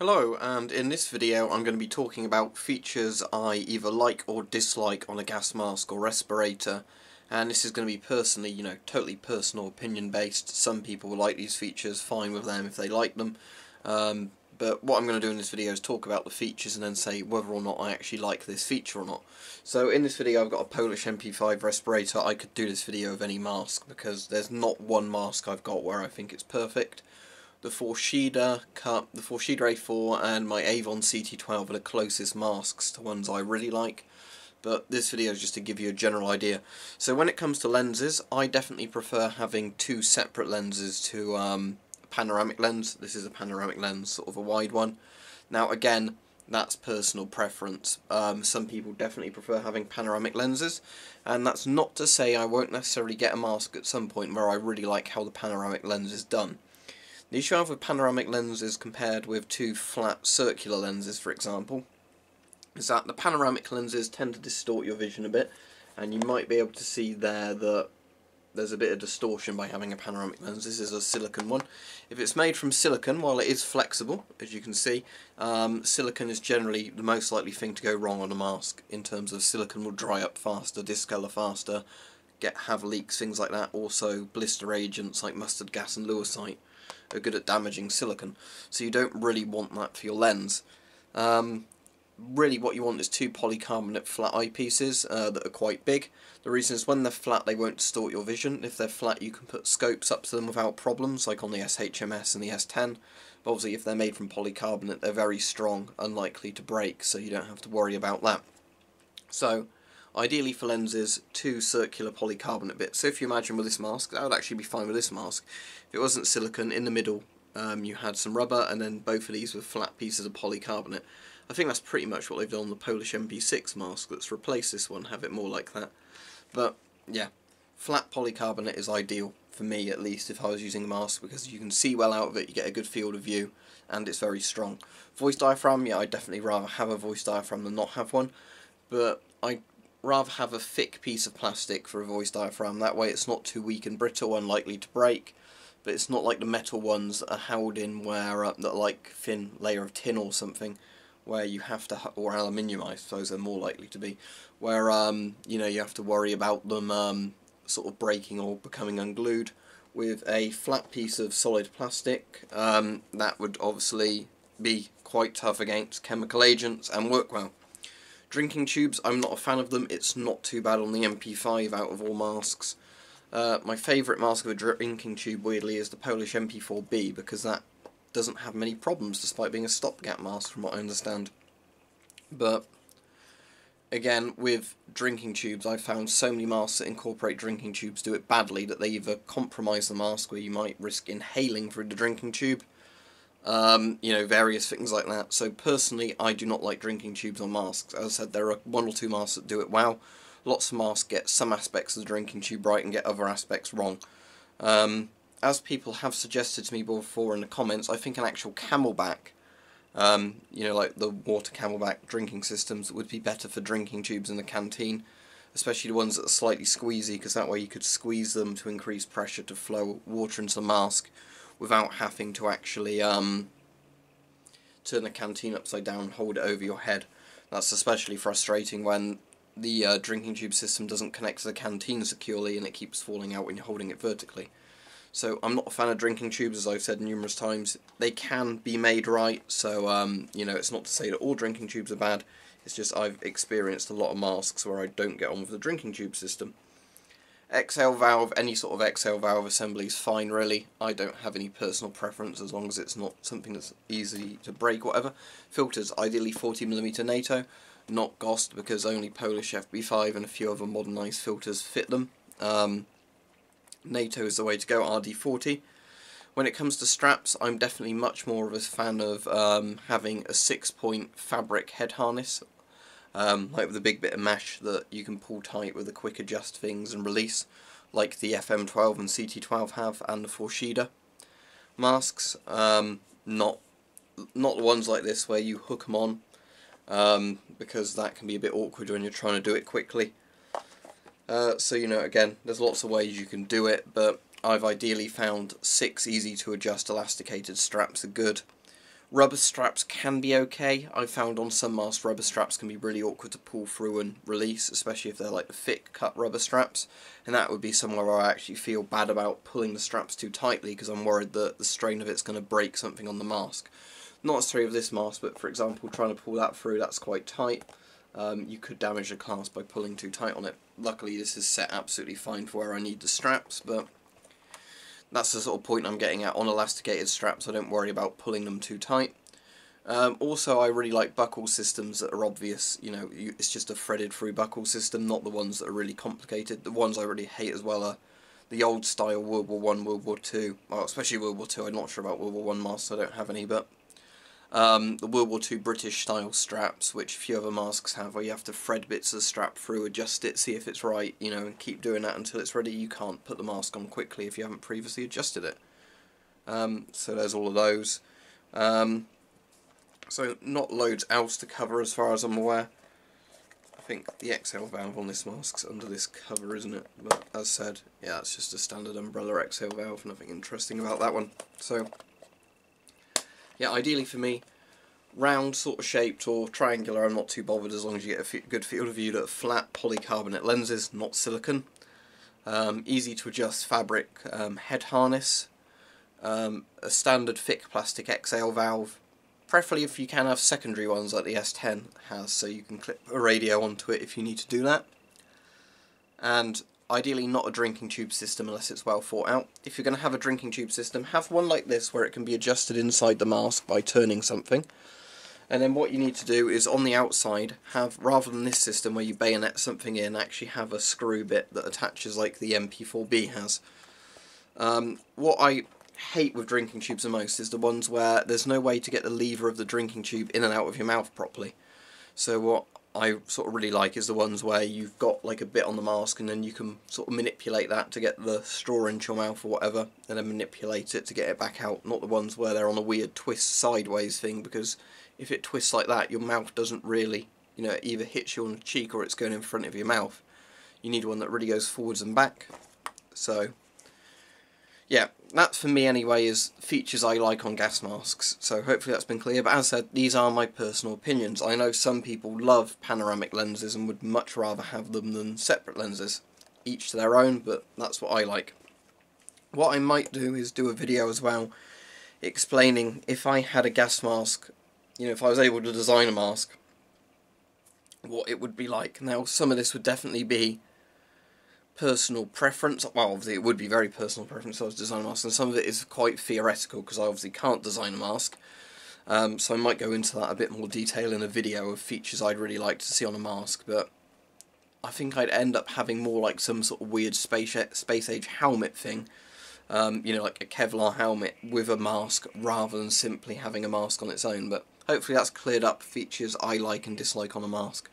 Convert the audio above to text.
Hello, and in this video I'm going to be talking about features I either like or dislike on a gas mask or respirator, and this is going to be personally, totally personal opinion based. Some people will like these features, fine with them if they like them, but what I'm going to do in this video is talk about the features and then say whether or not I actually like this feature or not. So in this video I've got a Polish MP5 respirator. I could do this video of any mask because there's not one mask I've got where I think it's perfect. The Forshida A4 and my Avon CT12 are the closest masks to ones I really like, but this video is just to give you a general idea. So when it comes to lenses, I definitely prefer having two separate lenses to a panoramic lens. This is a panoramic lens, sort of a wide one. Now again, that's personal preference. Some people definitely prefer having panoramic lenses, and that's not to say I won't necessarily get a mask at some point where I really like how the panoramic lens is done. The issue I have with panoramic lenses compared with two flat circular lenses, for example, is that the panoramic lenses tend to distort your vision a bit, and you might be able to see there that there's a bit of distortion by having a panoramic lens. This is a silicone one. If it's made from silicone, while it is flexible, as you can see, silicone is generally the most likely thing to go wrong on a mask, in terms of silicone will dry up faster, discolour faster, have leaks, things like that. Also, blister agents like mustard gas and Lewisite are good at damaging silicone, so you don't really want that for your lens. Really what you want is two polycarbonate flat eyepieces that are quite big. The reason is when they're flat they won't distort your vision. If they're flat you can put scopes up to them without problems, like on the SHMS and the S10, but obviously if they're made from polycarbonate they're very strong, unlikely to break, so you don't have to worry about that. So ideally for lenses, two circular polycarbonate bits. So if you imagine with this mask, that would actually be fine with this mask. If it wasn't silicone, in the middle you had some rubber, and then both of these were flat pieces of polycarbonate. I think that's pretty much what they've done on the Polish MP6 mask that's replaced this one, have it more like that. But yeah, flat polycarbonate is ideal, for me at least, if I was using a mask, because you can see well out of it, you get a good field of view, and it's very strong. Voice diaphragm, yeah, I'd definitely rather have a voice diaphragm than not have one, but I'd rather have a thick piece of plastic for a voice diaphragm. That way it's not too weak and brittle, unlikely to break, but it's not like the metal ones that are held in where that are like thin layer of tin or something, where you have to, or aluminium I suppose they're more likely to be, where you have to worry about them sort of breaking or becoming unglued. With a flat piece of solid plastic, that would obviously be quite tough against chemical agents and work well. Drinking tubes, I'm not a fan of them. It's not too bad on the MP5 out of all masks. My favourite mask of a drinking tube, weirdly, is the Polish MP4B, because that doesn't have many problems despite being a stopgap mask from what I understand. But again, with drinking tubes, I've found so many masks that incorporate drinking tubes do it badly that they either compromise the mask, where you might risk inhaling through the drinking tube, various things like that. So personally, I do not like drinking tubes on masks. As I said, there are one or two masks that do it well. Lots of masks get some aspects of the drinking tube right and get other aspects wrong. As people have suggested to me before in the comments, I think an actual camelback, like the water camelback drinking systems, would be better for drinking tubes in the canteen, especially the ones that are slightly squeezy, because that way you could squeeze them to increase pressure to flow water into the mask without having to actually turn the canteen upside down and hold it over your head. That's especially frustrating when the drinking tube system doesn't connect to the canteen securely and it keeps falling out when you're holding it vertically. So I'm not a fan of drinking tubes, as I've said numerous times. They can be made right, so it's not to say that all drinking tubes are bad. It's just I've experienced a lot of masks where I don't get on with the drinking tube system. Exhale valve, any sort of exhale valve assembly is fine really. I don't have any personal preference as long as it's not something that's easy to break, whatever. Filters, ideally 40mm NATO, not GOST, because only Polish FB5 and a few other modernised filters fit them. NATO is the way to go, RD40. When it comes to straps, I'm definitely much more of a fan of having a 6-point fabric head harness, like with a big bit of mesh that you can pull tight with a quick adjust things and release, like the FM12 and CT12 have, and the Forshida masks. Not the ones like this where you hook them on, because that can be a bit awkward when you're trying to do it quickly. So again, there's lots of ways you can do it, but I've ideally found 6 easy to adjust elasticated straps are good. Rubber straps can be okay. I found on some masks rubber straps can be really awkward to pull through and release, especially if they're like the thick cut rubber straps, and that would be somewhere where I actually feel bad about pulling the straps too tightly because I'm worried that the strain of it's going to break something on the mask. Not necessarily with this mask, but for example trying to pull that through, that's quite tight. You could damage the clasp by pulling too tight on it. Luckily this is set absolutely fine for where I need the straps, but that's the sort of point I'm getting at. On elasticated straps I don't worry about pulling them too tight. Also I really like buckle systems that are obvious, it's just a threaded through buckle system, not the ones that are really complicated. The ones I really hate as well are the old style World War I, World War II, well especially World War II, I'm not sure about World War I masks, I don't have any, but the World War II British style straps, which a few other masks have, where you have to thread bits of the strap through, adjust it, see if it's right, and keep doing that until it's ready. You can't put the mask on quickly if you haven't previously adjusted it. So there's all of those. So not loads else to cover as far as I'm aware. I think the exhale valve on this mask's under this cover, isn't it? But as said, yeah, it's just a standard umbrella exhale valve, nothing interesting about that one. So yeah, ideally for me, round sort of shaped or triangular, I'm not too bothered as long as you get a good field of view that are flat polycarbonate lenses, not silicone. Easy to adjust fabric head harness, a standard thick plastic exhale valve, preferably if you can have secondary ones like the S10 has, so you can clip a radio onto it if you need to do that. And ideally not a drinking tube system unless it's well thought out. If you're going to have a drinking tube system, have one like this where it can be adjusted inside the mask by turning something. And then what you need to do is on the outside have, rather than this system where you bayonet something in, actually have a screw bit that attaches like the MP4B has. What I hate with drinking tubes the most is the ones where there's no way to get the lever of the drinking tube in and out of your mouth properly. So what I sort of really like is the ones where you've got like a bit on the mask and then you can sort of manipulate that to get the straw into your mouth or whatever, and then manipulate it to get it back out. Not the ones where they're on a weird twist sideways thing, because if it twists like that your mouth doesn't really, it either hits you on the cheek or it's going in front of your mouth. You need one that really goes forwards and back. So yeah, that for me anyway is features I like on gas masks, so hopefully that's been clear. But as I said, these are my personal opinions. I know some people love panoramic lenses and would much rather have them than separate lenses. Each to their own, but that's what I like. What I might do is do a video as well explaining if I had a gas mask, if I was able to design a mask, what it would be like. Now some of this would definitely be personal preference. Well, obviously it would be very personal preference if I was designing a mask, and some of it is quite theoretical because I obviously can't design a mask. So I might go into that a bit more detail in a video of features I'd really like to see on a mask, but I think I'd end up having more like some sort of weird space age helmet thing, like a Kevlar helmet with a mask rather than simply having a mask on its own. But hopefully that's cleared up features I like and dislike on a mask.